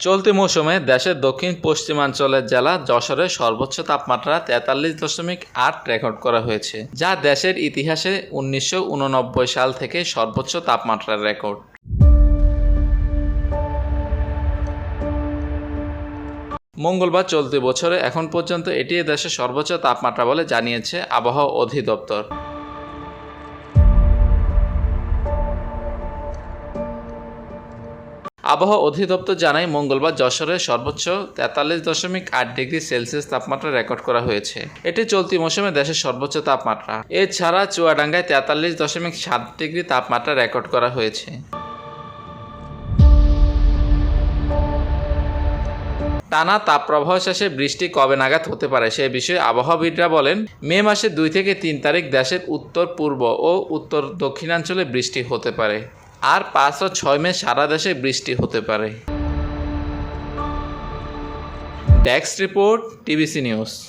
চলতি মৌসুমে দেশের দক্ষিণ পশ্চিমাঞ্চলের জেলা যশোরের সর্বোচ্চ তাপমাত্রা 43.8 রেকর্ড করা হয়েছে, যা দেশের ইতিহাসে 1989 সাল থেকে সর্বোচ্চ তাপমাত্রার রেকর্ড। মঙ্গলবার চলতি বছরে এখন পর্যন্ত এটি দেশের সর্বোচ্চ তাপমাত্রা বলে জানিয়েছে আবহাওয়া অধিদপ্তর। আবহাওয়া অধিদপ্তর জানায়, মঙ্গলবার যশোরের সর্বোচ্চ 43.8 ডিগ্রি সেলসিয়াস তাপমাত্রা রেকর্ড করা হয়েছে। এটি চলতি মৌসুমে দেশের সর্বোচ্চ তাপমাত্রা। এছাড়া চুয়াডাঙ্গায় 43.7 ডিগ্রি তাপমাত্রা রেকর্ড করা হয়েছে। টানা তাপপ্রবাহ শেষে বৃষ্টি কবে নাগাদ হতে পারে সে বিষয়ে আবহাওয়াবিদরা বলেন, মে মাসের 2 থেকে 3 তারিখ দেশের উত্তর পূর্ব ও উত্তর দক্ষিণাঞ্চলে বৃষ্টি হতে পারে, আর 5 ও 6 মে সারা দেশে বৃষ্টি হতে পারে। Desk report, TBC news.